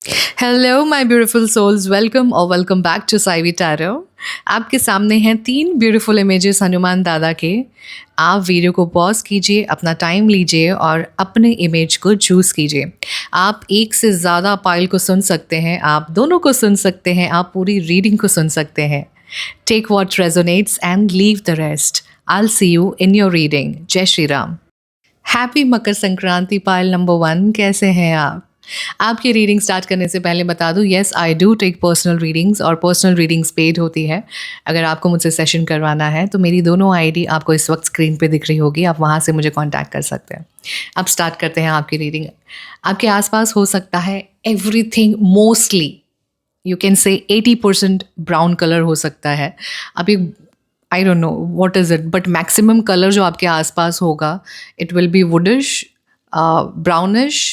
Hello my beautiful souls, welcome और welcome back to Saivi tarot. आपके सामने हैं 3 ब्यूटीफुल इमेजेस हनुमान दादा के। आप वीडियो को पॉज कीजिए, अपना टाइम लीजिए और अपने इमेज को चूज़ कीजिए। आप एक से ज़्यादा पाइल को सुन सकते हैं, आप दोनों को सुन सकते हैं, आप पूरी रीडिंग को सुन सकते हैं। Take what resonates and leave the rest. I see you in your reading. जय Shri Ram. Happy Makar Sankranti pile number 1। कैसे हैं आप? आपकी रीडिंग स्टार्ट करने से पहले बता दूं, yes I do take personal readings और पर्सनल रीडिंग्स पेड होती है। अगर आपको मुझसे सेशन करवाना है तो मेरी दोनों आईडी आपको इस वक्त स्क्रीन पे दिख रही होगी, आप वहाँ से मुझे कांटेक्ट कर सकते हैं। अब स्टार्ट करते हैं आपकी रीडिंग। आपके आसपास हो सकता है everything, mostly you can say 80% brown colour हो सकता है। अभी I don't know what is it, but maximum colour जो आपके आसपास होगा it will be woodish, brownish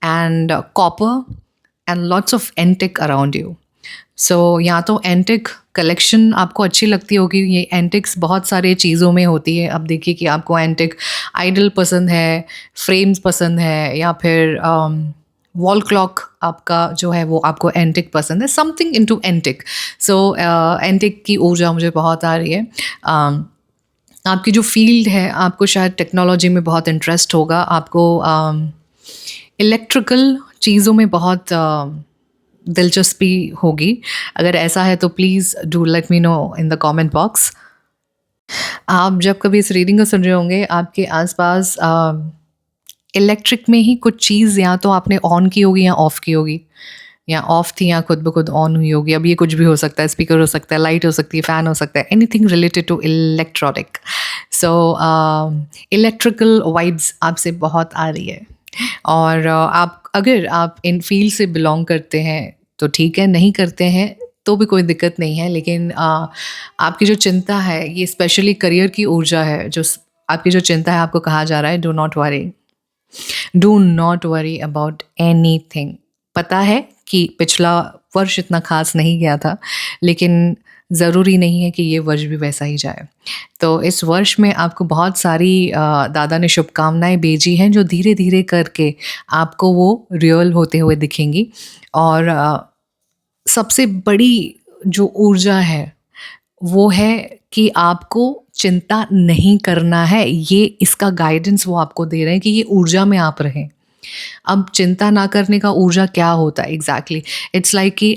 and copper and lots of antique around you. So या तो एंटिक कलेक्शन आपको अच्छी लगती होगी। ये एंटिक्स बहुत सारे चीज़ों में होती है। अब देखिए कि आपको एंटिक आइडल पसंद है, फ्रेम्स पसंद है, या फिर वॉल क्लॉक आपका जो है वो आपको एंटिक पसंद है, समथिंग इनटू एंटिक। सो एंटिक की ऊर्जा मुझे बहुत आ रही है। आपकी जो फील्ड है, आपको शायद टेक्नोलॉजी में बहुत इंटरेस्ट होगा, आपको इलेक्ट्रिकल चीज़ों में बहुत दिलचस्पी होगी। अगर ऐसा है तो please do let me know in the comment box. आप जब कभी इस रीडिंग को सुन रहे होंगे, आपके आसपास इलेक्ट्रिक में ही कुछ चीज़ या तो आपने ऑन की होगी या ऑफ़ की होगी, या ऑफ़ थी या खुद ब खुद ऑन हुई होगी। अब ये कुछ भी हो सकता है, स्पीकर हो सकता है, लाइट हो सकती है, फ़ैन हो सकता है, anything related to electronic. So electrical vibes आपसे बहुत आ रही है। और अगर आप इन फील्ड से बिलोंग करते हैं तो ठीक है, नहीं करते हैं तो भी कोई दिक्कत नहीं है। लेकिन आपकी जो चिंता है, ये स्पेशली करियर की ऊर्जा है। आपकी जो चिंता है, आपको कहा जा रहा है do not worry about anything. पता है कि पिछला वर्ष इतना खास नहीं गया था, लेकिन ज़रूरी नहीं है कि ये वर्ष भी वैसा ही जाए। तो इस वर्ष में आपको बहुत सारी दादा ने शुभकामनाएं भेजी हैं, जो धीरे धीरे करके आपको वो रियल होते हुए दिखेंगी। और सबसे बड़ी जो ऊर्जा है वो है कि आपको चिंता नहीं करना है। ये इसका गाइडेंस वो आपको दे रहे हैं कि ये ऊर्जा में आप रहें। अब चिंता ना करने का ऊर्जा क्या होता है एग्जैक्टली? इट्स लाइक कि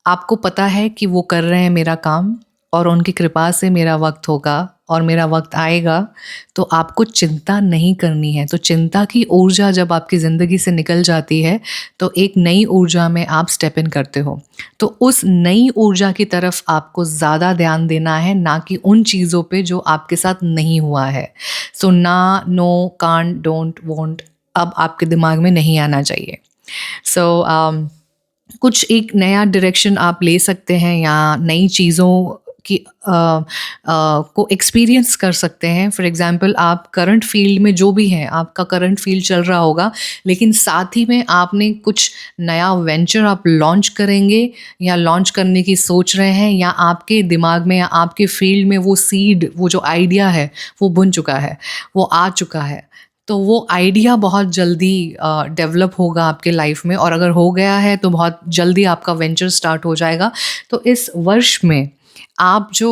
आपको पता है कि वो कर रहे हैं मेरा काम, और उनकी कृपा से मेरा वक्त होगा और मेरा वक्त आएगा, तो आपको चिंता नहीं करनी है। तो चिंता की ऊर्जा जब आपकी ज़िंदगी से निकल जाती है तो एक नई ऊर्जा में आप स्टेप इन करते हो। तो उस नई ऊर्जा की तरफ आपको ज़्यादा ध्यान देना है, ना कि उन चीज़ों पे जो आपके साथ नहीं हुआ है। सो ना, नो, कांट, डोंट, वोंट अब आपके दिमाग में नहीं आना चाहिए। सो कुछ एक नया डायरेक्शन आप ले सकते हैं, या नई चीज़ों की को एक्सपीरियंस कर सकते हैं। फॉर एग्ज़ाम्पल, आप करंट फील्ड में जो भी हैं, आपका करंट फील्ड चल रहा होगा, लेकिन साथ ही में आपने कुछ नया वेंचर आप लॉन्च करेंगे या लॉन्च करने की सोच रहे हैं, या आपके दिमाग में या आपके फील्ड में वो सीड, वो जो आइडिया है वो बुन चुका है, वो आ चुका है। तो वो आइडिया बहुत जल्दी डेवलप होगा आपके लाइफ में, और अगर हो गया है तो बहुत जल्दी आपका वेंचर स्टार्ट हो जाएगा। तो इस वर्ष में आप जो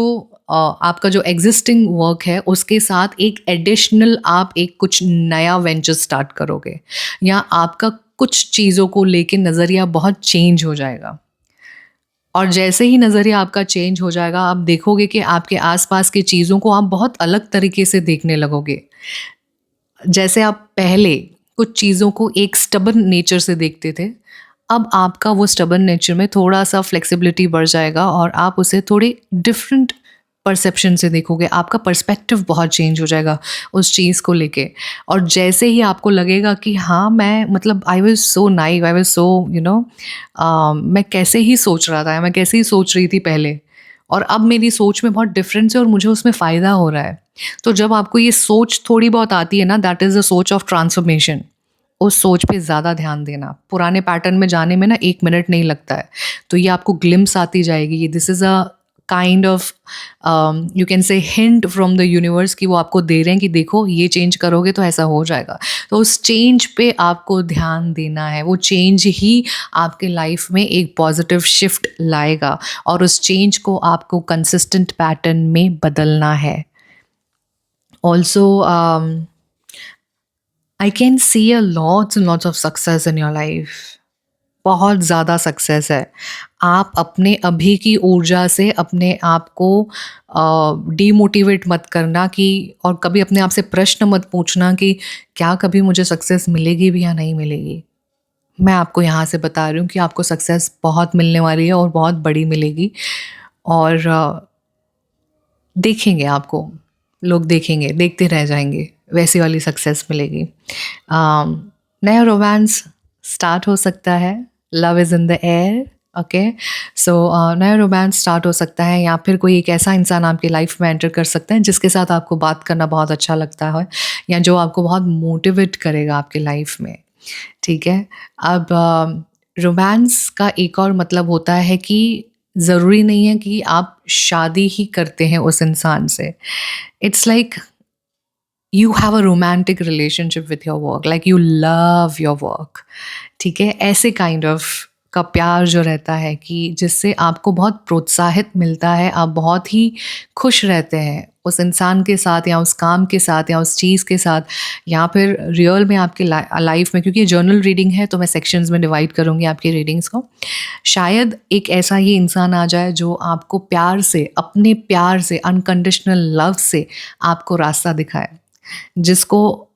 आपका जो एग्जिस्टिंग वर्क है उसके साथ एक एडिशनल आप एक कुछ नया वेंचर स्टार्ट करोगे, या आपका कुछ चीज़ों को लेके नज़रिया बहुत चेंज हो जाएगा। और जैसे ही नज़रिया आपका चेंज हो जाएगा, आप देखोगे कि आपके आसपास की चीज़ों को आप बहुत अलग तरीके से देखने लगोगे। जैसे आप पहले कुछ चीज़ों को एक स्टबर्न नेचर से देखते थे, अब आपका वो स्टबर्न नेचर में थोड़ा-सा फ्लेक्सिबिलिटी बढ़ जाएगा और आप उसे थोड़ी डिफरेंट परसेप्शन से देखोगे। आपका पर्सपेक्टिव बहुत चेंज हो जाएगा उस चीज़ को लेके। और जैसे ही आपको लगेगा कि हाँ, मैं मतलब I was so naive, I was so मैं कैसे ही सोच रहा था, मैं कैसे ही सोच रही थी पहले, और अब मेरी सोच में बहुत डिफरेंस है और मुझे उसमें फ़ायदा हो रहा है। तो जब आपको ये सोच थोड़ी बहुत आती है ना, दैट इज़ द सोच ऑफ ट्रांसफॉर्मेशन। उस सोच पे ज़्यादा ध्यान देना। पुराने पैटर्न में जाने में ना 1 मिनट नहीं लगता है। तो ये आपको ग्लिम्स आती जाएगी, this is a kind of you can say hint from the universe कि वो आपको दे रहे हैं कि देखो ये चेंज करोगे तो ऐसा हो जाएगा। तो उस चेंज पे आपको ध्यान देना है, वो चेंज ही आपके लाइफ में एक पॉजिटिव शिफ्ट लाएगा और उस चेंज को आपको कंसिस्टेंट पैटर्न में बदलना है। Also I can C a lots and lots of success in your life. बहुत ज़्यादा सक्सेस है। आप अपने अभी की ऊर्जा से अपने आप को डीमोटिवेट मत करना कि, और कभी अपने आप से प्रश्न मत पूछना कि क्या कभी मुझे सक्सेस मिलेगी भी या नहीं मिलेगी। मैं आपको यहाँ से बता रही हूँ कि आपको सक्सेस बहुत मिलने वाली है और बहुत बड़ी मिलेगी। और देखेंगे आपको, लोग देखेंगे, देखते रह जाएंगे, वैसी वाली सक्सेस मिलेगी। नया रोमांस स्टार्ट हो सकता है। Love is in the air. Okay, so नया रोमांस स्टार्ट हो सकता है, या फिर कोई एक ऐसा इंसान आपकी लाइफ में एंटर कर सकता है जिसके साथ आपको बात करना बहुत अच्छा लगता है, या जो आपको बहुत मोटिवेट करेगा आपकी लाइफ में। ठीक है, अब रोमांस का एक और मतलब होता है कि ज़रूरी नहीं है कि आप शादी ही करते हैं उस इंसान से। It's like you have a romantic relationship with your work, like you love your work। ठीक है, ऐसे काइंड ऑफ का प्यार जो रहता है कि जिससे आपको बहुत प्रोत्साहित मिलता है, आप बहुत ही खुश रहते हैं उस इंसान के साथ या उस काम के साथ या उस चीज़ के साथ, या फिर रियल में आपके लाइफ में। क्योंकि ये जर्नल रीडिंग है तो मैं सेक्शंस में डिवाइड करूँगी आपकी रीडिंग्स को। शायद एक ऐसा ही इंसान आ जाए जो आपको प्यार से, अपने प्यार से, अनकंडीशनल लव से आपको रास्ता दिखाए, जिसको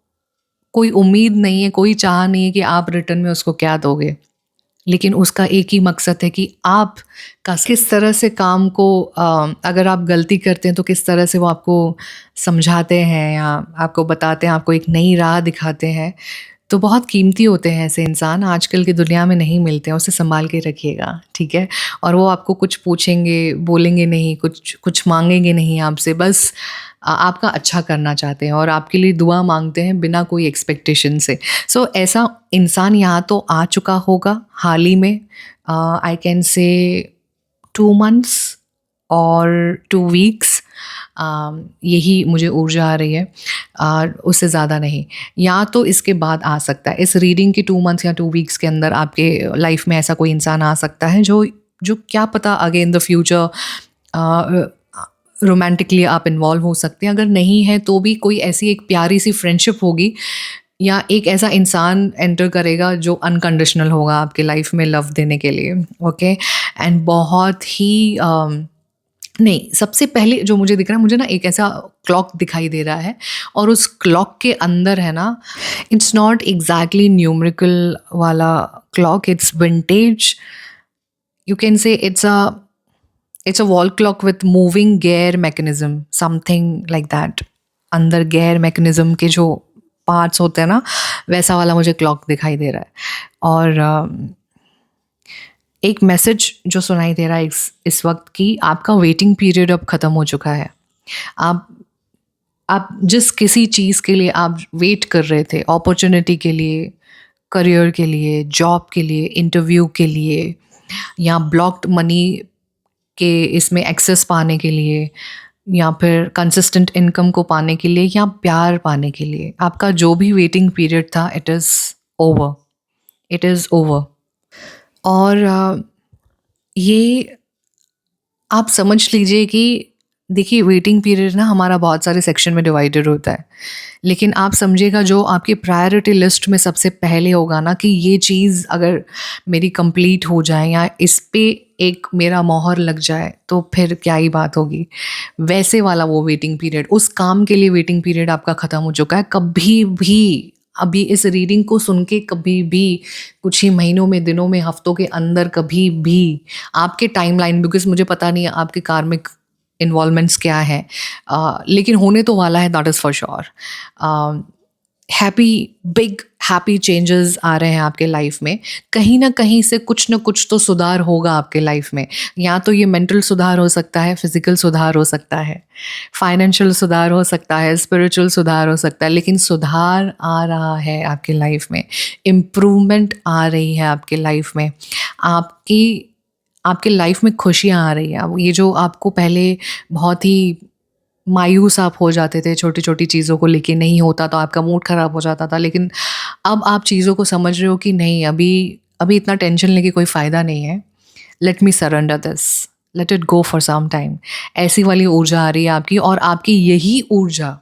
कोई उम्मीद नहीं है, कोई चाह नहीं है कि आप रिटर्न में उसको क्या दोगे, लेकिन उसका एक ही मकसद है कि आप का किस तरह से काम को, अगर आप गलती करते हैं तो किस तरह से वो आपको समझाते हैं या आपको बताते हैं, आपको एक नई राह दिखाते हैं। तो बहुत कीमती होते हैं ऐसे इंसान, आजकल की दुनिया में नहीं मिलते हैं, उसे संभाल के रखिएगा। ठीक है, और वो आपको कुछ पूछेंगे, बोलेंगे नहीं, कुछ मांगेंगे नहीं आपसे, बस आपका अच्छा करना चाहते हैं और आपके लिए दुआ मांगते हैं बिना कोई एक्सपेक्टेशन से। सो ऐसा इंसान यहाँ तो आ चुका होगा हाल ही में, आई कैन से 2 मंथ्स और 2 वीक्स, यही मुझे ऊर्जा आ रही है, उससे ज़्यादा नहीं। या तो इसके बाद आ सकता है, इस रीडिंग के 2 मंथ्स या 2 वीक्स के अंदर आपके लाइफ में ऐसा कोई इंसान आ सकता है जो क्या पता आगे इन द फ्यूचर रोमांटिकली आप इन्वॉल्व हो सकते हैं। अगर नहीं है तो भी कोई ऐसी एक प्यारी सी फ्रेंडशिप होगी, या एक ऐसा इंसान एंटर करेगा जो अनकंडीशनल होगा आपके लाइफ में लव देने के लिए। ओके, एंड बहुत ही नहीं, सबसे पहले जो मुझे दिख रहा है, मुझे ना एक ऐसा क्लॉक दिखाई दे रहा है, और उस क्लॉक के अंदर है ना, इट्स नॉट एग्जैक्टली न्यूमेरिकल वाला clock, it's vintage, you can say it's a wall clock with moving gear mechanism, something like that। अंदर gear mechanism के जो पार्ट्स होते हैं ना, वैसा वाला मुझे क्लॉक दिखाई दे रहा है। और एक मैसेज जो सुनाई दे रहा है इस वक्त की, आपका वेटिंग पीरियड अब ख़त्म हो चुका है। आप जिस किसी चीज़ के लिए आप वेट कर रहे थे, अपॉर्चुनिटी के लिए, करियर के लिए, जॉब के लिए, इंटरव्यू के लिए, या ब्लॉक्ड मनी के इसमें एक्सेस पाने के लिए, या फिर कंसिस्टेंट इनकम को पाने के लिए, या प्यार पाने के लिए, आपका जो भी वेटिंग पीरियड था, it is over, it is over. और ये आप समझ लीजिए कि देखिए, वेटिंग पीरियड ना हमारा बहुत सारे सेक्शन में डिवाइडेड होता है, लेकिन आप समझिएगा जो आपकी प्रायोरिटी लिस्ट में सबसे पहले होगा ना, कि ये चीज़ अगर मेरी कंप्लीट हो जाए या इस पे एक मेरा मोहर लग जाए तो फिर क्या ही बात होगी, वैसे वाला वो वेटिंग पीरियड, उस काम के लिए वेटिंग पीरियड आपका ख़त्म हो चुका है। कभी भी अभी इस रीडिंग को सुन के कभी भी कुछ ही महीनों में, दिनों में, हफ्तों के अंदर कभी भी आपके टाइमलाइन, बिकॉज मुझे पता नहीं है आपके कार्मिक इन्वॉल्वमेंट्स क्या है, लेकिन होने तो वाला है, that is for sure. Big happy changes आ रहे हैं आपके लाइफ में। कहीं ना कहीं से कुछ ना कुछ तो सुधार होगा आपके लाइफ में, या तो ये मेंटल सुधार हो सकता है, फिजिकल सुधार हो सकता है, फाइनेंशियल सुधार हो सकता है, स्पिरिचुअल सुधार हो सकता है, लेकिन सुधार आ रहा है आपके लाइफ में, इम्प्रूवमेंट आ रही है आपके लाइफ में। आपकी लाइफ में खुशियाँ आ रही हैं। अब ये जो आपको पहले बहुत ही मायूस आप हो जाते थे, छोटी-छोटी चीज़ों को लेके नहीं होता तो आपका मूड ख़राब हो जाता था, लेकिन अब आप चीज़ों को समझ रहे हो कि नहीं, अभी अभी इतना टेंशन लेके कोई फ़ायदा नहीं है। Let me surrender this, let it go for some time. ऐसी वाली ऊर्जा आ रही है आपकी, और आपकी यही ऊर्जा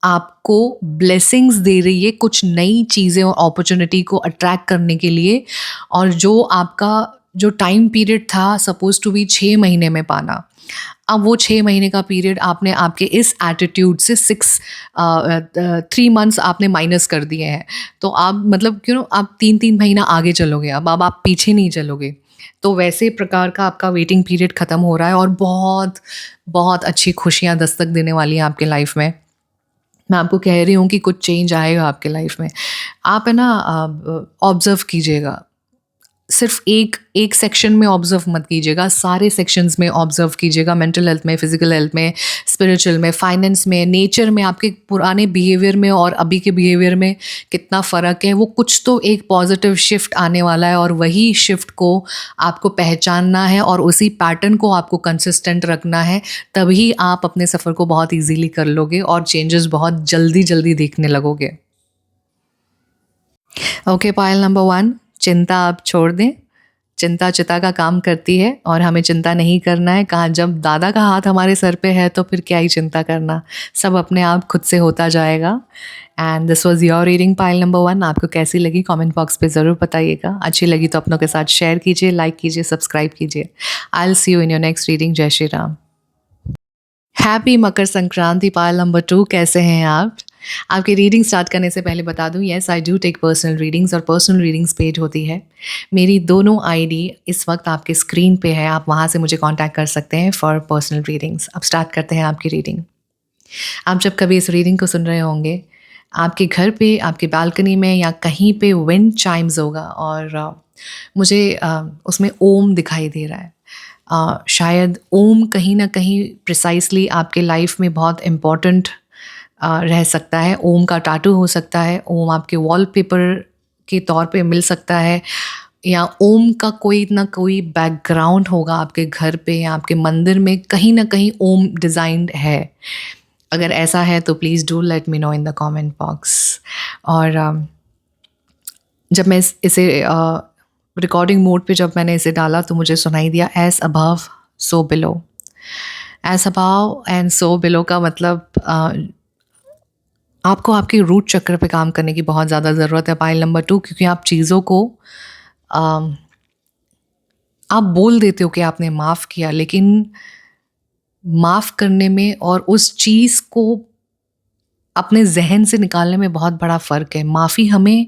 आपको ब्लेसिंग्स दे रही है कुछ नई चीज़ें और अपॉर्चुनिटी को अट्रैक्ट करने के लिए। और जो आपका जो टाइम पीरियड था सपोज टू बी 6 महीने में पाना, अब वो 6 महीने का पीरियड आपने आपके इस एटीट्यूड से 3 मंथ्स आपने माइनस कर दिए हैं। तो आप मतलब आप 3-3 महीना आगे चलोगे, अब आप पीछे नहीं चलोगे। तो वैसे प्रकार का आपका वेटिंग पीरियड ख़त्म हो रहा है, और बहुत बहुत अच्छी खुशियाँ दस्तक देने वाली हैं आपके लाइफ में। मैं आपको कह रही हूँ कि कुछ चेंज आएगा आपके लाइफ में। आप है ना, ऑब्ज़र्व कीजिएगा। सिर्फ़ एक सेक्शन में ऑब्ज़र्व मत कीजिएगा, सारे सेक्शंस में ऑब्ज़र्व कीजिएगा। मेंटल हेल्थ में, फ़िज़िकल हेल्थ में, स्पिरिचुअल में, फाइनेंस में, नेचर में, आपके पुराने बिहेवियर में और अभी के बिहेवियर में कितना फ़र्क है। वो कुछ तो एक पॉज़िटिव शिफ्ट आने वाला है, और वही शिफ्ट को आपको पहचानना है और उसी पैटर्न को आपको कंसिस्टेंट रखना है। तभी आप अपने सफ़र को बहुत ईज़िली कर लोगे और चेंजेस बहुत जल्दी-जल्दी देखने लगोगे। ओके, पायल नंबर 1, चिंता आप छोड़ दें। चिंता चिता का काम करती है, और हमें चिंता नहीं करना है। कहा जब दादा का हाथ हमारे सर पे है तो फिर क्या ही चिंता करना, सब अपने आप खुद से होता जाएगा। And this was your reading pile number 1। आपको कैसी लगी कमेंट बॉक्स पे ज़रूर बताइएगा। अच्छी लगी तो अपनों के साथ शेयर कीजिए, लाइक कीजिए, सब्सक्राइब कीजिए। I will see you in your next reading. जय Shri Ram. Happy Makar Sankranti pile number 2। कैसे हैं आप? आपकी रीडिंग स्टार्ट करने से पहले बता दूं, yes I do take personal readings, और पर्सनल रीडिंग्स पेड होती है। मेरी दोनों आईडी इस वक्त आपके स्क्रीन पे है, आप वहाँ से मुझे कांटेक्ट कर सकते हैं फॉर पर्सनल रीडिंग्स। अब स्टार्ट करते हैं आपकी रीडिंग। आप जब कभी इस रीडिंग को सुन रहे होंगे, आपके घर पे, आपकी बालकनी में या कहीं पे विंड चाइम्स होगा, और मुझे उसमें ओम दिखाई दे रहा है। शायद ओम कहीं ना कहीं प्रिसाइसली आपके लाइफ में बहुत इम्पॉर्टेंट रह सकता है। ओम का टाटू हो सकता है, ओम आपके वॉलपेपर के तौर पे मिल सकता है, या ओम का कोई ना कोई बैकग्राउंड होगा आपके घर पे या आपके मंदिर में, कहीं ना कहीं ओम डिज़ाइंड है। अगर ऐसा है तो please do let me know in the comment box. और जब मैं इसे रिकॉर्डिंग मोड पे जब मैंने इसे डाला तो मुझे सुनाई दिया as above so below. As above and so below का मतलब आपको आपके रूट चक्र पे काम करने की बहुत ज़्यादा ज़रूरत है पाइल नंबर 2, क्योंकि आप चीज़ों को आप बोल देते हो कि आपने माफ़ किया, लेकिन माफ़ करने में और उस चीज़ को अपने ज़हन से निकालने में बहुत बड़ा फ़र्क है। माफ़ी हमें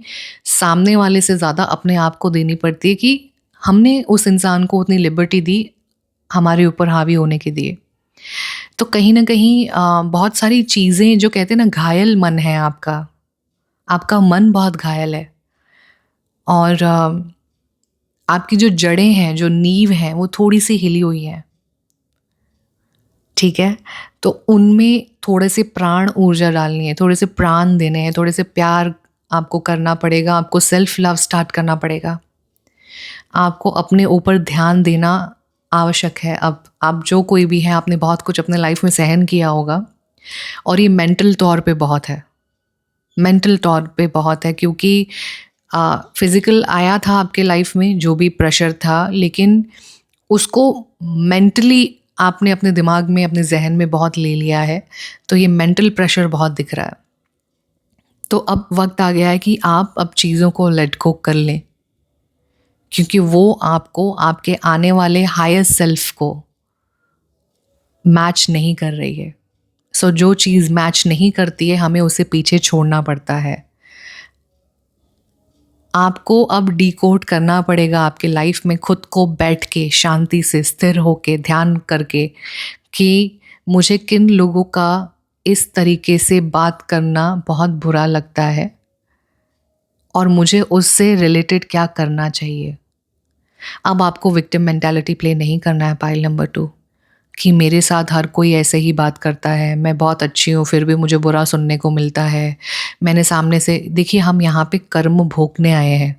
सामने वाले से ज़्यादा अपने आप को देनी पड़ती है, कि हमने उस इंसान को उतनी लिबर्टी दी हमारे ऊपर हावी होने के लिए। तो कहीं न कहीं बहुत सारी चीज़ें, जो कहते हैं ना, घायल मन है आपका, आपका मन बहुत घायल है, और आपकी जो जड़ें हैं, जो नींव हैं, वो थोड़ी-सी हिली हुई हैं, ठीक है? तो उनमें थोड़े से प्राण ऊर्जा डालनी है, थोड़े से प्राण देने हैं, थोड़े से प्यार आपको करना पड़ेगा, आपको सेल्फ लव स्टार्ट करना पड़ेगा। आपको अपने ऊपर ध्यान देना आवश्यक है। अब आप जो कोई भी हैं, आपने बहुत कुछ अपने लाइफ में सहन किया होगा, और ये मेंटल तौर पे बहुत है, मेंटल तौर पे बहुत है, क्योंकि फिज़िकल आया था आपके लाइफ में जो भी प्रेशर था, लेकिन उसको मेंटली आपने अपने दिमाग में, अपने जहन में बहुत ले लिया है, तो ये मेंटल प्रेशर बहुत दिख रहा है। तो अब वक्त आ गया है कि आप अब चीज़ों को लेट गो कर लें, क्योंकि वो आपको, आपके आने वाले हायर सेल्फ को मैच नहीं कर रही है। सो जो चीज़ मैच नहीं करती है, हमें उसे पीछे छोड़ना पड़ता है। आपको अब डिकोड करना पड़ेगा आपके लाइफ में, खुद को बैठ के शांति से, स्थिर होके, ध्यान करके, कि मुझे किन लोगों का इस तरीके से बात करना बहुत बुरा लगता है, और मुझे उससे रिलेटेड क्या करना चाहिए। अब आपको विक्टिम मेंटालिटी प्ले नहीं करना है पाइल नंबर 2, कि मेरे साथ हर कोई ऐसे ही बात करता है, मैं बहुत अच्छी हूँ फिर भी मुझे बुरा सुनने को मिलता है। मैंने सामने से, देखिए हम यहाँ पे कर्म भोगने आए हैं,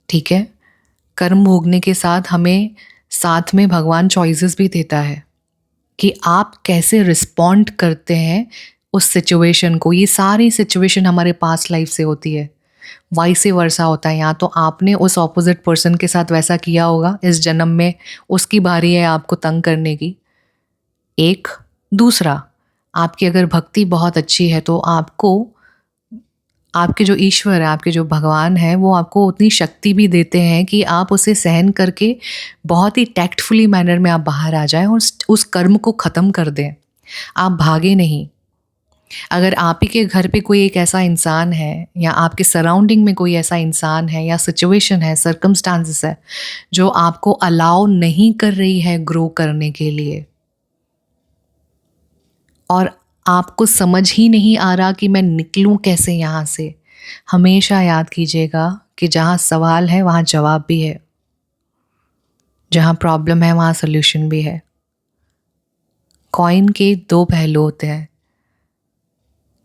ठीक है? कर्म भोगने के साथ हमें साथ में भगवान चॉइसेस भी देता है कि आप कैसे रिस्पॉन्ड करते हैं उस सिचुएशन को। ये सारी सिचुएशन हमारे पास्ट लाइफ से होती है, वाइसे वर्सा होता है। या तो आपने उस ऑपोजिट पर्सन के साथ वैसा किया होगा, इस जन्म में उसकी बारी है आपको तंग करने की। एक दूसरा, आपकी अगर भक्ति बहुत अच्छी है तो आपको आपके जो ईश्वर है, आपके जो भगवान हैं, वो आपको उतनी शक्ति भी देते हैं कि आप उसे सहन करके बहुत ही टैक्टफुली मैनर में आप बाहर आ जाएं और उस कर्म को ख़त्म कर दें। आप भागे नहीं। अगर आप ही के घर पे कोई एक ऐसा इंसान है या आपके सराउंडिंग में कोई ऐसा इंसान है या सिचुएशन है, सर्कमस्टांसेस है, जो आपको अलाउ नहीं कर रही है ग्रो करने के लिए, और आपको समझ ही नहीं आ रहा कि मैं निकलूं कैसे यहाँ से, हमेशा याद कीजिएगा कि जहाँ सवाल है वहाँ जवाब भी है, जहाँ प्रॉब्लम है वहाँ सल्यूशन भी है। कॉइन के दो पहलू होते हैं,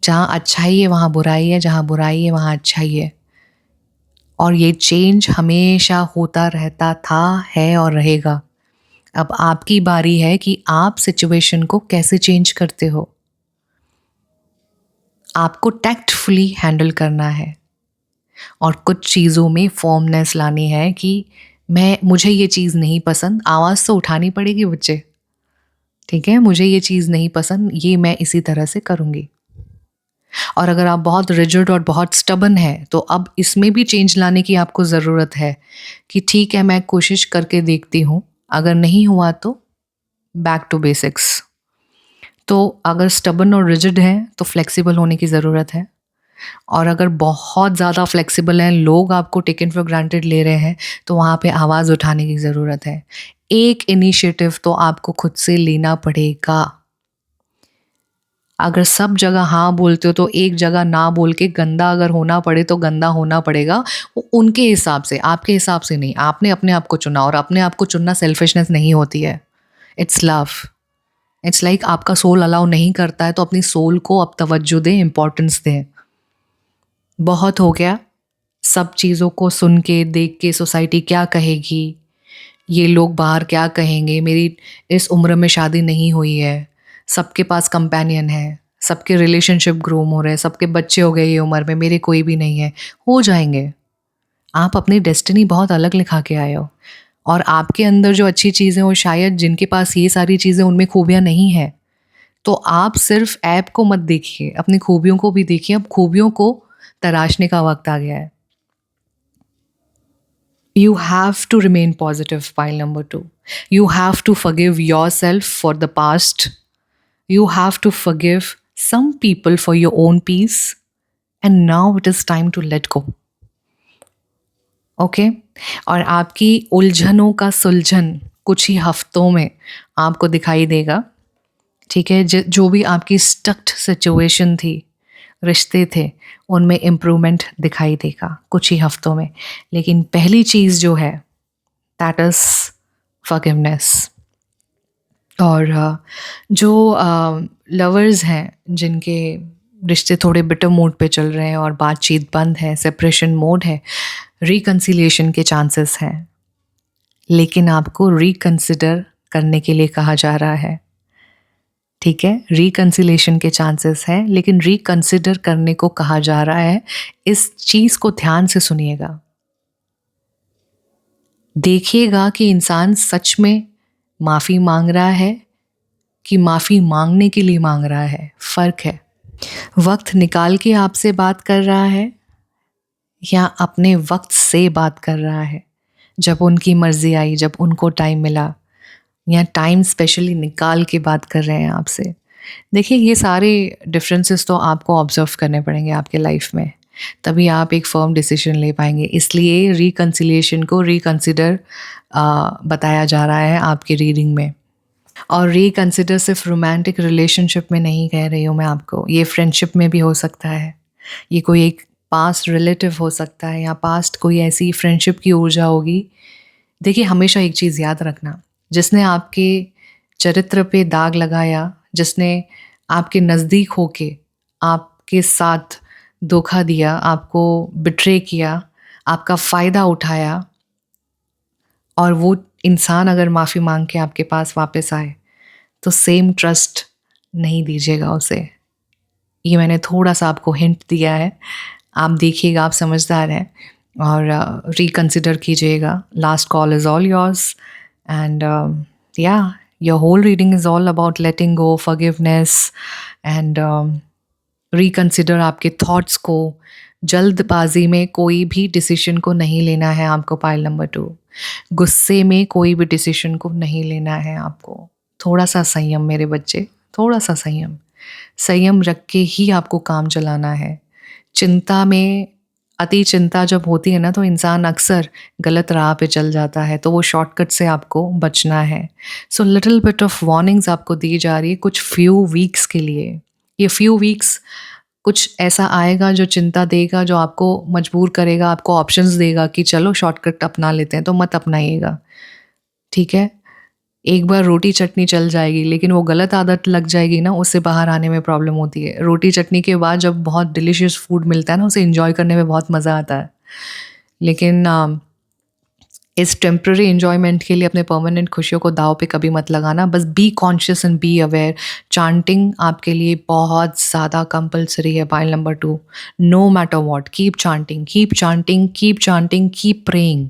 जहाँ अच्छाई है वहाँ बुराई है, जहाँ बुराई है वहाँ अच्छाई है। और ये चेंज हमेशा होता रहता था, है और रहेगा। अब आपकी बारी है कि आप सिचुएशन को कैसे चेंज करते हो। आपको टैक्टफुली हैंडल करना है और कुछ चीज़ों में फॉर्मनेस लानी है कि मुझे ये चीज़ नहीं पसंद, आवाज़ तो उठानी पड़ेगी बच्चे, ठीक है, मुझे ये चीज़ नहीं पसंद, ये मैं इसी तरह से करूँगी। और अगर आप बहुत रिजिड और बहुत स्टबन है तो अब इसमें भी चेंज लाने की आपको ज़रूरत है कि ठीक है, मैं कोशिश करके देखती हूँ, अगर नहीं हुआ तो बैक टू बेसिक्स। तो अगर स्टबन और रिजिड हैं तो फ्लेक्सिबल होने की ज़रूरत है, और अगर बहुत ज़्यादा फ्लेक्सिबल हैं, लोग आपको टेकन फॉर ग्रांटेड ले रहे हैं, तो वहाँ पे आवाज़ उठाने की ज़रूरत है। एक इनिशिएटिव तो आपको खुद से लेना पड़ेगा। अगर सब जगह हाँ बोलते हो तो एक जगह ना बोल के गंदा अगर होना पड़े तो गंदा होना पड़ेगा, वो उनके हिसाब से, आपके हिसाब से नहीं। आपने अपने आप को चुना, और अपने आप को चुनना सेल्फिशनेस नहीं होती है, इट्स लव। इट्स लाइक आपका सोल अलाउ नहीं करता है तो अपनी सोल को अब तवज्जो दें, इम्पोर्टेंस दें। बहुत हो गया सब चीज़ों को सुन के देख के, सोसाइटी क्या कहेगी, ये लोग बाहर क्या कहेंगे, मेरी इस उम्र में शादी नहीं हुई है, सबके पास कंपेनियन है, सबके रिलेशनशिप ग्रूम हो रहे हैं, सबके बच्चे हो गए ये उम्र में, मेरे कोई भी नहीं है। हो जाएंगे। आप अपनी डेस्टिनी बहुत अलग लिखा के आए हो, और आपके अंदर जो अच्छी चीज़ें हो, शायद जिनके पास ये सारी चीज़ें उनमें खूबियाँ नहीं हैं। तो आप सिर्फ ऐप को मत देखिए, अपनी खूबियों को भी देखिए। अब खूबियों को तराशने का वक्त आ गया है। You have to remain positive, pile number 2. You have to forgive yourself for the past. You have to forgive some people for your own peace. And now it is time to let go. Okay और आपकी उलझनों का सुलझन कुछ ही हफ्तों में आपको दिखाई देगा, ठीक है। जो भी आपकी स्टक्ड सिचुएशन थी, रिश्ते थे, उनमें इम्प्रूवमेंट दिखाई देगा कुछ ही हफ्तों में। लेकिन पहली चीज़ जो है, दैट इज़ फॉरगिवनेस। और जो लवर्स हैं जिनके रिश्ते थोड़े बिटर मोड पे चल रहे हैं और बातचीत बंद है, सेपरेशन मोड है, रिकन्सिलिएशन के चांसेस हैं, लेकिन आपको रिकन्सिडर करने के लिए कहा जा रहा है, ठीक है। रिकन्सिलिएशन के चांसेस हैं, लेकिन रिकन्सिडर करने को कहा जा रहा है। इस चीज़ को ध्यान से सुनिएगा, देखिएगा कि इंसान सच में माफ़ी मांग रहा है कि माफ़ी मांगने के लिए मांग रहा है। फ़र्क है। वक्त निकाल के आपसे बात कर रहा है या अपने वक्त से बात कर रहा है, जब उनकी मर्ज़ी आई, जब उनको टाइम मिला, या टाइम स्पेशली निकाल के बात कर रहे हैं आपसे। देखिए, ये सारे डिफरेंसेस तो आपको ऑब्जर्व करने पड़ेंगे आपके लाइफ में, तभी आप एक फर्म डिसीजन ले पाएंगे। इसलिए रिकन्सिलिएशन को रिकन्सिडर बताया जा रहा है आपकी रीडिंग में। और रिकन्सिडर सिर्फ रोमांटिक रिलेशनशिप में नहीं कह रही हूँ मैं आपको, ये फ्रेंडशिप में भी हो सकता है, ये कोई एक पास्ट रिलेटिव हो सकता है, या पास्ट कोई ऐसी फ्रेंडशिप की ऊर्जा होगी। देखिए, हमेशा एक चीज़ याद रखना, जिसने आपके चरित्र पे दाग लगाया, जिसने आपके नज़दीक होके आपके साथ धोखा दिया, आपको बिट्रे किया, आपका फ़ायदा उठाया, और वो इंसान अगर माफ़ी मांग के आपके पास वापस आए तो सेम ट्रस्ट नहीं दीजिएगा उसे। ये मैंने थोड़ा सा आपको हिंट दिया है, आप देखिएगा, आप समझदार हैं और रिकंसिडर कीजिएगा। Last call is all yours and या your whole reading is all about letting go, forgiveness and reconsider आपके थॉट्स को। जल्दबाजी में कोई भी डिसीजन को नहीं लेना है आपको। पाइल नंबर 2, गुस्से में कोई भी डिसीजन को नहीं लेना है आपको। थोड़ा सा संयम मेरे बच्चे, थोड़ा सा संयम। संयम रख के ही आपको काम चलाना है। चिंता में अति चिंता जब होती है ना तो इंसान अक्सर गलत राह पे चल जाता है, तो वो शॉर्टकट से आपको बचना है। So little bit of warnings आपको दी जा रही है कुछ फ्यू वीक्स के लिए। ये फ्यू वीक्स कुछ ऐसा आएगा जो चिंता देगा, जो आपको मजबूर करेगा, आपको ऑप्शंस देगा कि चलो शॉर्टकट अपना लेते हैं, तो मत अपनाइएगा, ठीक है? एक बार रोटी चटनी चल जाएगी, लेकिन वो गलत आदत लग जाएगी ना, उससे बाहर आने में प्रॉब्लम होती है। रोटी चटनी के बाद जब बहुत डिलीशियस फूड मिलता है ना, उसे एंजॉय करने में बहुत मज़ा आता है, लेकिन इस टेम्प्रेरी एन्जॉयमेंट के लिए अपने परमानेंट खुशियों को दाव पे कभी मत लगाना। बस be conscious and be aware. Chanting आपके लिए बहुत ज़्यादा कंपलसरी है। Pile number 2, no matter what, keep chanting, keep chanting, keep chanting, keep praying.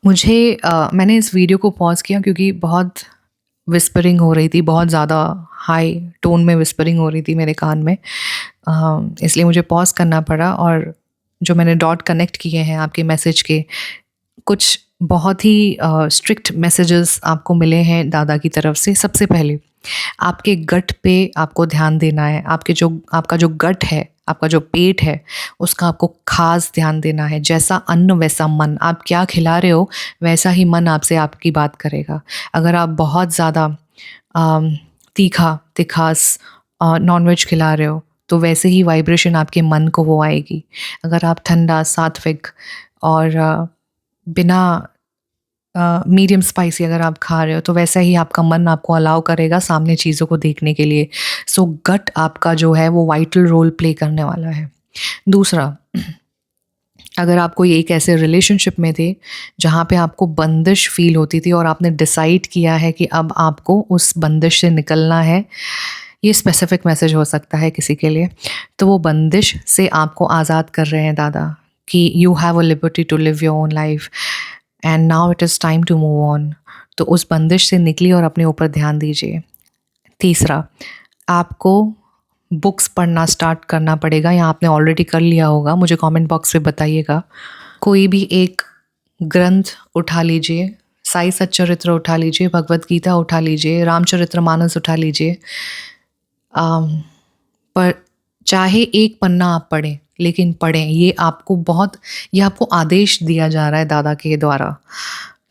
मुझे मैंने इस वीडियो को पॉज किया क्योंकि बहुत विस्परिंग हो रही थी, बहुत ज़्यादा हाई टोन में विस्परिंग हो रही थी मेरे कान में, इसलिए मुझे पॉज करना पड़ा। और जो मैंने डॉट कनेक्ट किए हैं आपके मैसेज के, कुछ बहुत ही स्ट्रिक्ट मैसेजेस आपको मिले हैं दादा की तरफ से। सबसे पहले आपके गट पे आपको ध्यान देना है। आपका जो गट है, आपका जो पेट है, उसका आपको खास ध्यान देना है। जैसा अन्न वैसा मन। आप क्या खिला रहे हो वैसा ही मन आपसे आपकी बात करेगा। अगर आप बहुत ज़्यादा तीखा तिखास नॉनवेज खिला रहे हो तो वैसे ही वाइब्रेशन आपके मन को वो आएगी। अगर आप ठंडा सात्विक और बिना मीडियम स्पाइसी अगर आप खा रहे हो तो वैसा ही आपका मन आपको अलाउ करेगा सामने चीज़ों को देखने के लिए। सो गट आपका जो है वो वाइटल रोल प्ले करने वाला है। दूसरा, अगर आप कोई एक ऐसे रिलेशनशिप में थे जहाँ पे आपको बंदिश फील होती थी और आपने डिसाइड किया है कि अब आपको उस बंदिश से निकलना है, ये स्पेसिफिक मैसेज हो सकता है किसी के लिए, तो वो बंदिश से आपको आज़ाद कर रहे हैं दादा कि you have a liberty to live your own life and now it is time to move on. तो उस बंदिश से निकलिए और अपने ऊपर ध्यान दीजिए। तीसरा, आपको बुक्स पढ़ना स्टार्ट करना पड़ेगा, या आपने ऑलरेडी कर लिया होगा, मुझे कमेंट बॉक्स में बताइएगा। कोई भी एक ग्रंथ उठा लीजिए, साई सच्चरित्र उठा लीजिए, भगवत गीता उठा लीजिए, रामचरितमानस उठा लीजिए, पर चाहे एक पन्ना आप पढ़ें, लेकिन पढ़ें। ये आपको आदेश दिया जा रहा है दादा के द्वारा।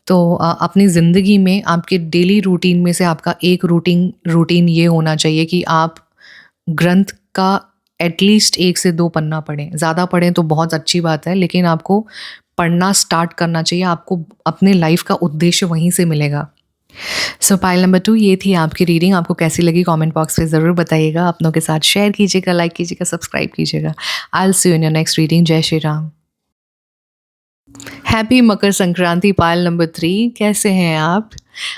तो अपनी ज़िंदगी में आपके डेली रूटीन में से आपका एक रूटीन ये होना चाहिए कि आप ग्रंथ का एटलीस्ट 1 से 2 पन्ना पढ़ें। ज़्यादा पढ़ें तो बहुत अच्छी बात है, लेकिन आपको पढ़ना स्टार्ट करना चाहिए। आपको अपने लाइफ का उद्देश्य वहीं से मिलेगा। सो पाइल नंबर 2, ये थी आपकी रीडिंग। आपको कैसी लगी कमेंट बॉक्स में ज़रूर बताइएगा। अपनों के साथ शेयर कीजिएगा, लाइक कीजिएगा, सब्सक्राइब कीजिएगा। I will see you in your next reading. जय Shri Ram. Happy Makar Sankranti. Pile number 3, कैसे हैं आप?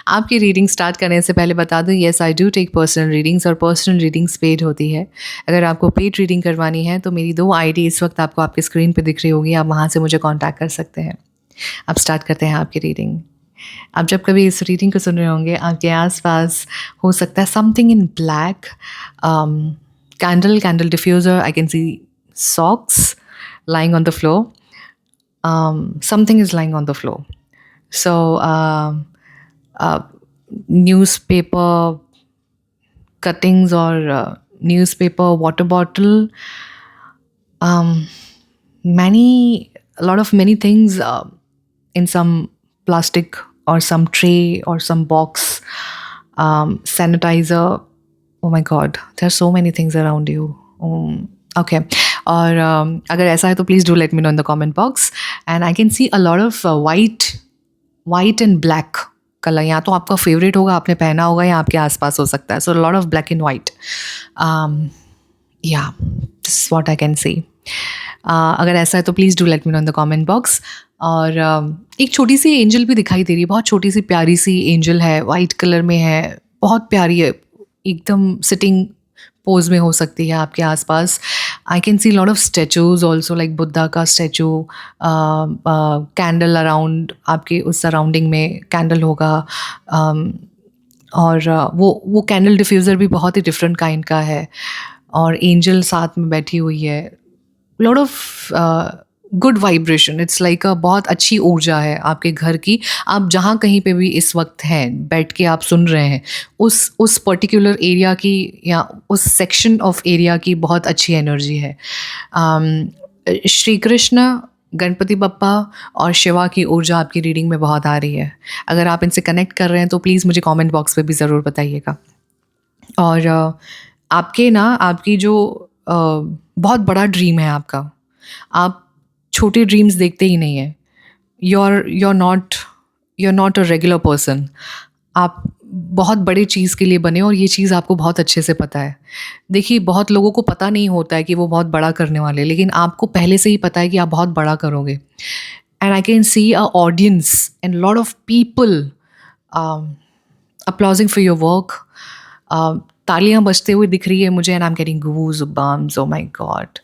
आपकी रीडिंग स्टार्ट करने से पहले बता दूं, yes I do take personal readings, और पर्सनल रीडिंग्स पेड होती है। अगर आपको पेड रीडिंग करवानी है तो मेरी 2 आईडी इस वक्त आपको आपके स्क्रीन पे दिख रही होगी, आप वहाँ से मुझे कॉन्टैक्ट कर सकते हैं। अब स्टार्ट करते हैं आपकी रीडिंग। आप जब कभी इस रीडिंग को सुन रहे होंगे, आपके आसपास हो सकता है something in black, candle diffuser, I can C socks lying on the floor. Something is lying on the floor. So, newspaper cuttings or newspaper water bottle, many things in some plastic or some tray or some box, sanitizer. Oh my God, there are so many things around you. Okay. और अगर ऐसा है तो please do let me know in the comment box. And I can C a lot of white and black colour. या तो आपका favourite होगा, आपने पहना होगा, या आपके आसपास हो सकता है। So lot of black and white, या this is what I can see. अगर ऐसा है तो please do let me know in the comment box. और एक छोटी सी एंजल भी दिखाई दे रही है, बहुत छोटी सी प्यारी सी एंजल है, वाइट कलर में है, बहुत प्यारी है, एकदम सिटिंग पोज में हो सकती है आपके आसपास। आई can see lot of statues also, like Buddha का स्टैचू, कैंडल अराउंड आपके उस सराउंडिंग में कैंडल होगा। और वो कैंडल डिफ्यूज़र भी बहुत ही डिफरेंट काइंड का है, और एंजल साथ में बैठी हुई है। Lot of good vibration, it's like अ बहुत अच्छी ऊर्जा है आपके घर की। आप जहाँ कहीं पे भी इस वक्त हैं, बैठ के आप सुन रहे हैं, उस पर्टिकुलर एरिया की या उस सेक्शन ऑफ एरिया की बहुत अच्छी एनर्जी है। श्री कृष्ण, गणपति बप्पा और शिवा की ऊर्जा आपकी रीडिंग में बहुत आ रही है। अगर आप इनसे कनेक्ट कर रहे हैं तो प्लीज़ मुझे कमेंट बॉक्स पे भी ज़रूर बताइएगा। और आपकी जो बहुत बड़ा ड्रीम है आपका, आप छोटे ड्रीम्स देखते ही नहीं हैं। you're not a regular person. आप बहुत बड़े चीज़ के लिए बने, और ये चीज़ आपको बहुत अच्छे से पता है। देखिए, बहुत लोगों को पता नहीं होता है कि वो बहुत बड़ा करने वाले, लेकिन आपको पहले से ही पता है कि आप बहुत बड़ा करोगे। And I can C a audience and lot of people applauding for your work. तालियां बजते हुए दिख रही है मुझे, and I am getting goose bumps. Oh my god.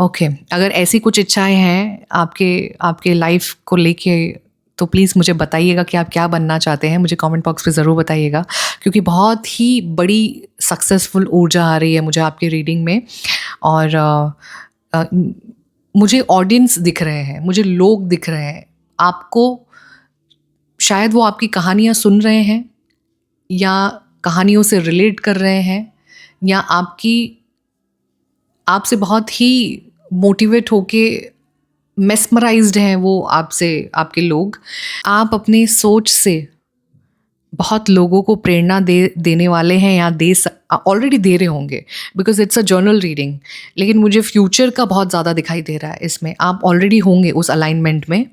Okay, अगर ऐसी कुछ इच्छाएं हैं आपके लाइफ को लेके, तो प्लीज़ मुझे बताइएगा कि आप क्या बनना चाहते हैं। मुझे कमेंट बॉक्स पे ज़रूर बताइएगा, क्योंकि बहुत ही बड़ी सक्सेसफुल ऊर्जा आ रही है मुझे आपकी रीडिंग में। और मुझे ऑडियंस दिख रहे हैं, मुझे लोग दिख रहे हैं। आपको शायद वो आपकी कहानियाँ सुन रहे हैं, या कहानियों से रिलेट कर रहे हैं, या आपसे बहुत ही मोटिवेट होके मेस्मराइज्ड हैं वो आपसे, आपके लोग। आप अपनी सोच से बहुत लोगों को प्रेरणा देने वाले हैं, या ऑलरेडी दे रहे होंगे, because it's a journal reading. लेकिन मुझे फ्यूचर का बहुत ज़्यादा दिखाई दे रहा है इसमें। आप ऑलरेडी होंगे उस अलाइनमेंट में,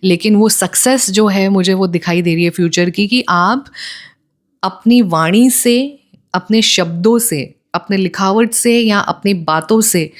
लेकिन वो सक्सेस जो है मुझे वो दिखाई दे रही है फ्यूचर की, कि आप अपनी वाणी से, अपने शब्दों से, अपने लिखावट से, या अपनी बातों से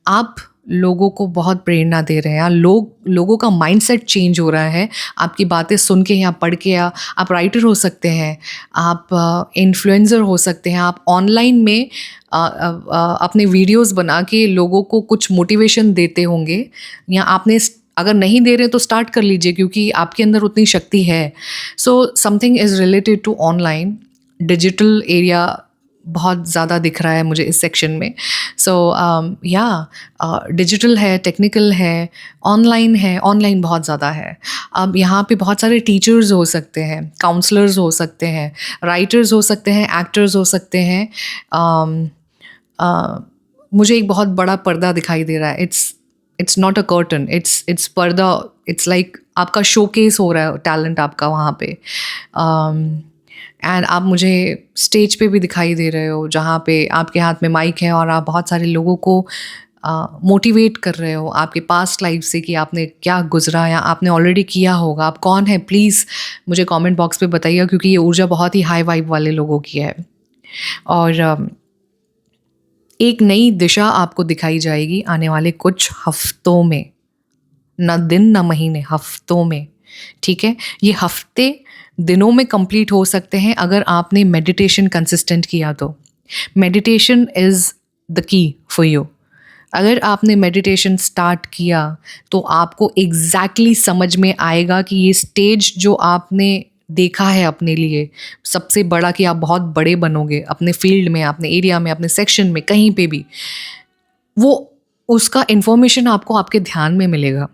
आप लोगों को बहुत प्रेरणा दे रहे हैं। लोगों का माइंडसेट चेंज हो रहा है आपकी बातें सुन के या पढ़ के। आप राइटर हो सकते हैं, आप इन्फ्लुएंसर हो सकते हैं, आप ऑनलाइन में अपने वीडियोस बना के लोगों को कुछ मोटिवेशन देते होंगे, या आपने अगर नहीं दे रहे तो स्टार्ट कर लीजिए, क्योंकि आपके अंदर उतनी शक्ति है। So something is related to online, digital area बहुत ज़्यादा दिख रहा है मुझे इस सेक्शन में। सो डिजिटल है, टेक्निकल है, ऑनलाइन है, ऑनलाइन बहुत ज़्यादा है। अब यहाँ पे बहुत सारे टीचर्स हो सकते हैं, काउंसलर्स हो सकते हैं, राइटर्स हो सकते हैं, एक्टर्स हो सकते हैं। मुझे एक बहुत बड़ा पर्दा दिखाई दे रहा है। It's not a curtain, it's पर्दा। इट्स लाइक आपका शोकेस हो रहा है टैलेंट आपका वहाँ पे। एंड आप मुझे स्टेज पे भी दिखाई दे रहे हो, जहाँ पे आपके हाथ में माइक है, और आप बहुत सारे लोगों को मोटिवेट कर रहे हो आपके पास्ट लाइफ से, कि आपने क्या गुजरा या आपने ऑलरेडी किया होगा। आप कौन है, प्लीज़ मुझे कमेंट बॉक्स पे बताइएगा, क्योंकि ये ऊर्जा बहुत ही हाई वाइब वाले लोगों की है। और एक नई दिशा आपको दिखाई जाएगी आने वाले कुछ हफ्तों में, न दिन न महीने, हफ्तों में। ठीक है, ये हफ्ते दिनों में कंप्लीट हो सकते हैं अगर आपने मेडिटेशन कंसिस्टेंट किया तो। Meditation is the key for you. अगर आपने मेडिटेशन स्टार्ट किया तो आपको एग्जैक्टली समझ में आएगा कि ये स्टेज जो आपने देखा है अपने लिए सबसे बड़ा, कि आप बहुत बड़े बनोगे अपने फील्ड में, अपने एरिया में, अपने सेक्शन में, कहीं पे भी, वो उसका इन्फॉर्मेशन आपको आपके ध्यान में मिलेगा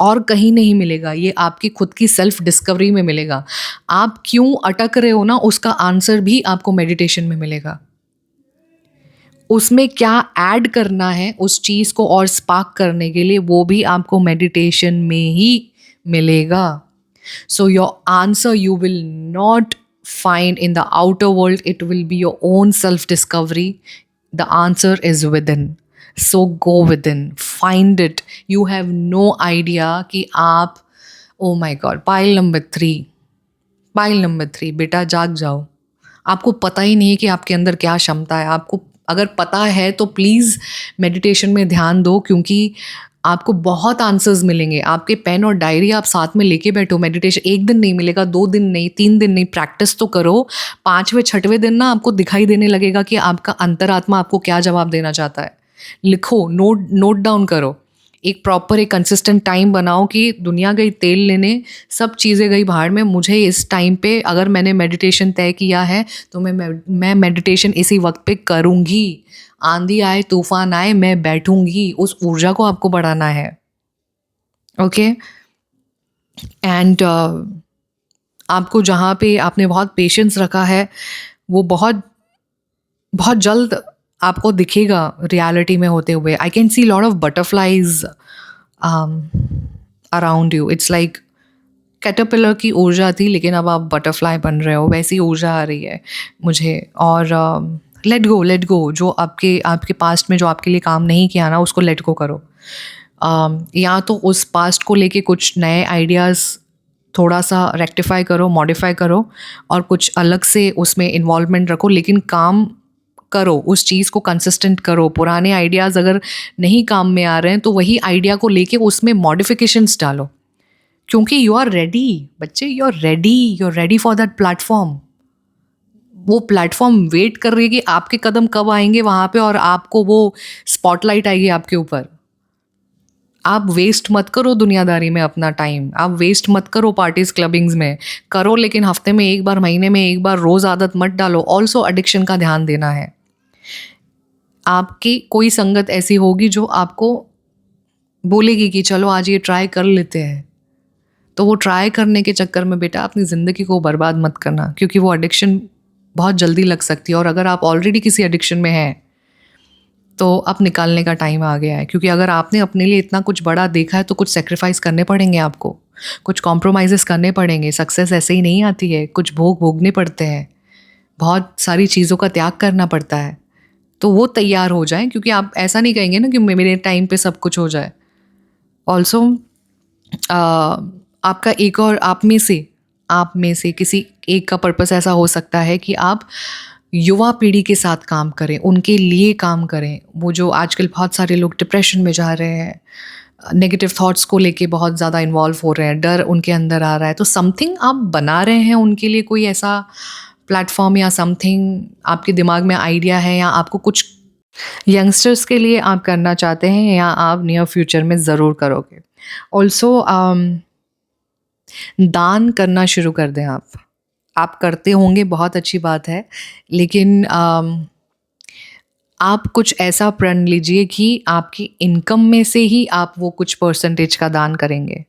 और कहीं नहीं मिलेगा। ये आपकी खुद की सेल्फ डिस्कवरी में मिलेगा। आप क्यों अटक रहे हो ना, उसका आंसर भी आपको मेडिटेशन में मिलेगा। उसमें क्या ऐड करना है उस चीज़ को और स्पार्क करने के लिए, वो भी आपको मेडिटेशन में ही मिलेगा। So your answer you will not find in the outer world, it will be your own self discovery. The answer is within. So go within, find it. You have no idea कि आप, oh my god, pile number 3 बेटा जाग जाओ। आपको पता ही नहीं है कि आपके अंदर क्या क्षमता है। आपको अगर पता है तो प्लीज़ मेडिटेशन में ध्यान दो, क्योंकि आपको बहुत आंसर्स मिलेंगे। आपके पेन और डायरी आप साथ में लेके बैठो, मेडिटेशन 1 दिन नहीं मिलेगा, 2 दिन नहीं, 3 दिन नहीं, प्रैक्टिस तो करो। 5वें 6वें दिन ना आपको दिखाई देने लगेगा कि आपका अंतरात्मा आपको क्या जवाब देना चाहता है। लिखो, नोट डाउन करो। एक प्रॉपर एक कंसिस्टेंट टाइम बनाओ कि दुनिया गई तेल लेने, सब चीज़ें गई भाड़ में, मुझे इस टाइम पे अगर मैंने मेडिटेशन तय किया है तो मैं मेडिटेशन इसी वक्त पे करूँगी। आंधी आए तूफान आए मैं बैठूंगी, उस ऊर्जा को आपको बढ़ाना है। ओके। एंड आपको जहाँ पे आपने बहुत पेशेंस रखा है वो बहुत बहुत जल्द आपको दिखेगा रियलिटी में होते हुए। आई can see lot of butterflies around you. It's like caterpillar की ऊर्जा थी लेकिन अब आप बटरफ्लाई बन रहे हो, वैसी ऊर्जा आ रही है मुझे। और लेट गो जो आपके आपके पास्ट में जो आपके लिए काम नहीं किया ना, उसको लेट गो करो। या तो उस पास्ट को लेके कुछ नए आइडियाज़ थोड़ा सा रेक्टिफाई करो, मॉडिफाई करो और कुछ अलग से उसमें इन्वॉल्वमेंट रखो, लेकिन काम करो, उस चीज़ को कंसिस्टेंट करो। पुराने आइडियाज़ अगर नहीं काम में आ रहे हैं तो वही आइडिया को लेके उसमें मॉडिफिकेशंस डालो, क्योंकि यू आर रेडी बच्चे, you are ready for that platform. वो प्लेटफॉर्म वेट कर रही है कि आपके कदम कब आएंगे वहाँ पे और आपको वो स्पॉटलाइट आएगी आपके ऊपर। आप वेस्ट मत करो दुनियादारी में अपना टाइम, आप वेस्ट मत करो पार्टीज क्लबिंग्स में, करो लेकिन हफ्ते में एक बार, महीने में एक बार, रोज़ आदत मत डालो। ऑल्सो एडिक्शन का ध्यान देना है। आपकी कोई संगत ऐसी होगी जो आपको बोलेगी कि चलो आज ये ट्राई कर लेते हैं, तो वो ट्राई करने के चक्कर में बेटा अपनी ज़िंदगी को बर्बाद मत करना, क्योंकि वो एडिक्शन बहुत जल्दी लग सकती है। और अगर आप ऑलरेडी किसी एडिक्शन में हैं तो अब निकालने का टाइम आ गया है, क्योंकि अगर आपने अपने लिए इतना कुछ बड़ा देखा है तो कुछ सेक्रीफाइस करने पड़ेंगे आपको, कुछ कॉम्प्रोमाइज़ेस करने पड़ेंगे। सक्सेस ऐसे ही नहीं आती है, कुछ भोग भोगने पड़ते हैं, बहुत सारी चीज़ों का त्याग करना पड़ता है। तो वो तैयार हो जाएं, क्योंकि आप ऐसा नहीं कहेंगे ना कि मेरे टाइम पे सब कुछ हो जाए। ऑल्सो आपका एक और आप में से किसी एक का पर्पस ऐसा हो सकता है कि आप युवा पीढ़ी के साथ काम करें, उनके लिए काम करें। वो जो आजकल बहुत सारे लोग डिप्रेशन में जा रहे हैं, नेगेटिव थॉट्स को लेके बहुत ज़्यादा इन्वॉल्व हो रहे हैं, डर उनके अंदर आ रहा है, तो समथिंग आप बना रहे हैं उनके लिए, कोई ऐसा प्लेटफॉर्म या समथिंग आपके दिमाग में आइडिया है, या आपको कुछ यंगस्टर्स के लिए आप करना चाहते हैं, या आप नियर फ्यूचर में ज़रूर करोगे। ऑल्सो दान करना शुरू कर दें आप करते होंगे, बहुत अच्छी बात है, लेकिन आप कुछ ऐसा प्रण लीजिए कि आपकी इनकम में से ही आप वो कुछ परसेंटेज का दान करेंगे।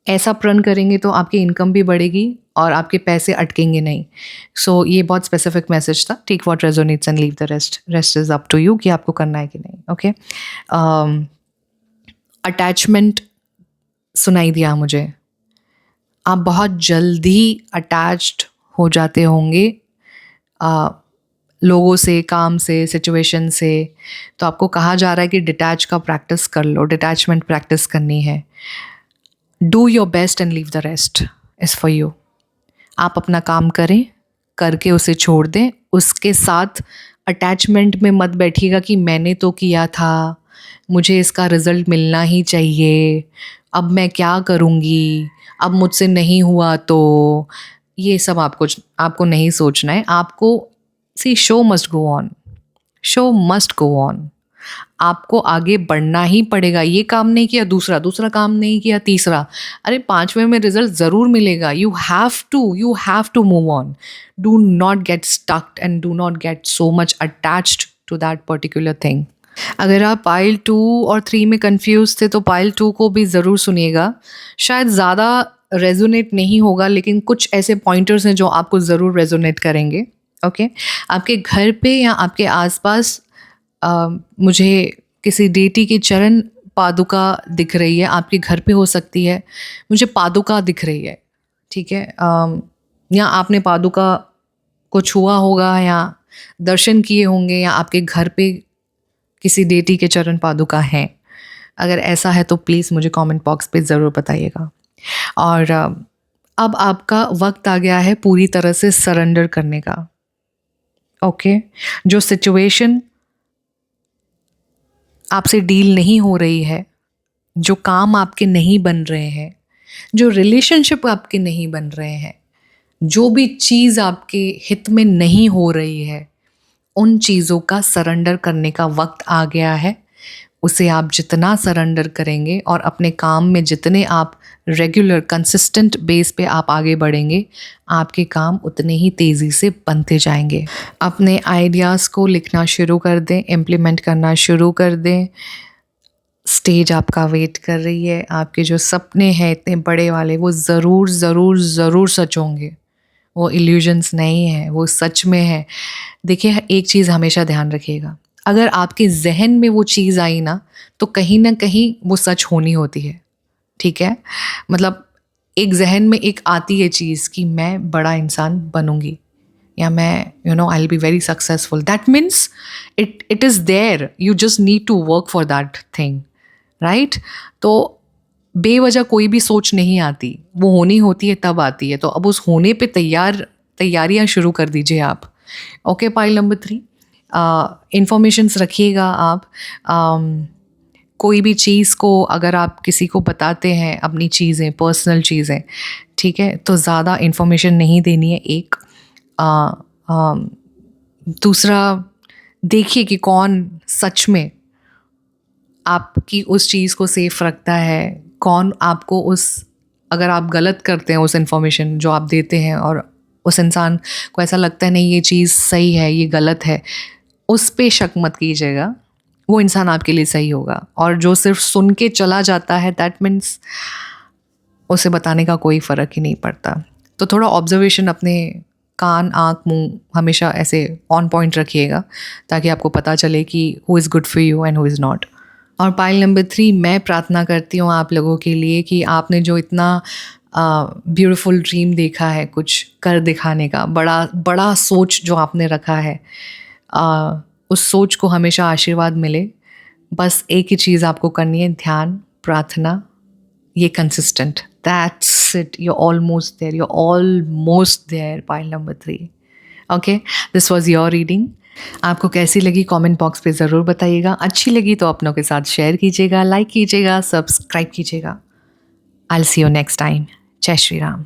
ऐसा प्रण करेंगे तो आपकी इनकम भी बढ़ेगी और आपके पैसे अटकेंगे नहीं। सो ये बहुत स्पेसिफिक मैसेज था। Take what resonates and leave the rest is up to you कि आपको करना है कि नहीं। ओके। अटैचमेंट सुनाई दिया मुझे। आप बहुत जल्दी अटैच्ड हो जाते होंगे लोगों से, काम से, सिचुएशन से। तो आपको कहा जा रहा है कि डिटैच का प्रैक्टिस कर लो, डिटैचमेंट प्रैक्टिस करनी है। Do your best and leave the rest is for you. आप अपना काम करें, करके उसे छोड़ दें। उसके साथ अटैचमेंट में मत बैठिएगा कि मैंने तो किया था, मुझे इसका रिज़ल्ट मिलना ही चाहिए, अब मैं क्या करूँगी, अब मुझसे नहीं हुआ तो। ये सब आपको नहीं सोचना है। आपको show must go on, show must go on. आपको आगे बढ़ना ही पड़ेगा। ये काम नहीं किया, दूसरा काम नहीं किया, तीसरा, अरे 5वें में रिजल्ट ज़रूर मिलेगा। You have to move on. Do not get stucked and do not get so much attached to that particular thing. अगर आप पाइल 2 और 3 में कंफ्यूज थे तो पाइल 2 को भी ज़रूर सुनिएगा। शायद ज़्यादा रेजोनेट नहीं होगा, लेकिन कुछ ऐसे पॉइंटर्स हैं जो आपको ज़रूर रेजोनेट करेंगे। ओके। आपके घर पे या आपके आसपास मुझे किसी डेटी की चरण पादुका दिख रही है। आपके घर पे हो सकती है, मुझे पादुका दिख रही है। ठीक है। या आपने पादुका को छुआ होगा या दर्शन किए होंगे, या आपके घर पे किसी डेटी के चरण पादुका हैं। अगर ऐसा है तो प्लीज़ मुझे कमेंट बॉक्स पे ज़रूर बताइएगा। और अब आपका वक्त आ गया है पूरी तरह से सरेंडर करने का। ओके। जो सिचुएशन आपसे डील नहीं हो रही है, जो काम आपके नहीं बन रहे हैं, जो रिलेशनशिप आपके नहीं बन रहे हैं, जो भी चीज़ आपके हित में नहीं हो रही है, उन चीज़ों का सरेंडर करने का वक्त आ गया है। उसे आप जितना सरेंडर करेंगे और अपने काम में जितने आप रेगुलर कंसिस्टेंट बेस पे आप आगे बढ़ेंगे, आपके काम उतने ही तेज़ी से बनते जाएंगे। अपने आइडियाज़ को लिखना शुरू कर दें, इम्प्लीमेंट करना शुरू कर दें। स्टेज आपका वेट कर रही है। आपके जो सपने हैं इतने बड़े वाले, वो ज़रूर ज़रूर ज़रूर सच होंगे। वो इल्यूजन्स नहीं है, वो सच में है। देखिए, एक चीज़ हमेशा ध्यान रखिएगा, अगर आपके जहन में वो चीज़ आई ना, तो कहीं ना कहीं वो सच होनी होती है। ठीक है, मतलब एक जहन में एक आती है चीज़ कि मैं बड़ा इंसान बनूंगी, या मैं I will be very successful. That means it is there, you just need to work for that thing, right? तो बेवजह कोई भी सोच नहीं आती, वो होनी होती है तब आती है। तो अब उस होने पे तैयारियां शुरू कर दीजिए आप। ओके, पाइल नंबर 3, इंफॉर्मेशंस रखिएगा आप। कोई भी चीज़ को अगर आप किसी को बताते हैं, अपनी चीज़ें, पर्सनल चीज़ें, ठीक है, तो ज़्यादा इन्फॉर्मेशन नहीं देनी है। एक दूसरा, देखिए कि कौन सच में आपकी उस चीज़ को सेफ रखता है, कौन आपको अगर आप गलत करते हैं उस इन्फॉर्मेशन जो आप देते हैं और उस इंसान को ऐसा लगता है नहीं ये चीज़ सही है, ये गलत है, उस पे शक मत कीजिएगा। वो इंसान आपके लिए सही होगा। और जो सिर्फ सुन के चला जाता है, दैट मीन्स उसे बताने का कोई फ़र्क ही नहीं पड़ता। तो थोड़ा ऑब्जर्वेशन, अपने कान, आँख, मुंह हमेशा ऐसे ऑन पॉइंट रखिएगा, ताकि आपको पता चले कि who is good for you and who is not. और पाइल नंबर 3, मैं प्रार्थना करती हूँ आप लोगों के लिए कि आपने जो इतना ब्यूटीफुल ड्रीम देखा है, कुछ कर दिखाने का, बड़ा सोच जो आपने रखा है, उस सोच को हमेशा आशीर्वाद मिले। बस एक ही चीज़ आपको करनी है, ध्यान, प्रार्थना, ये consistent. That's it, you almost there, pile number 3। Okay, this was your reading. आपको कैसी लगी कमेंट बॉक्स पे ज़रूर बताइएगा। अच्छी लगी तो अपनों के साथ शेयर कीजिएगा, लाइक कीजिएगा, सब्सक्राइब कीजिएगा। I will see you next time. जय श्री राम।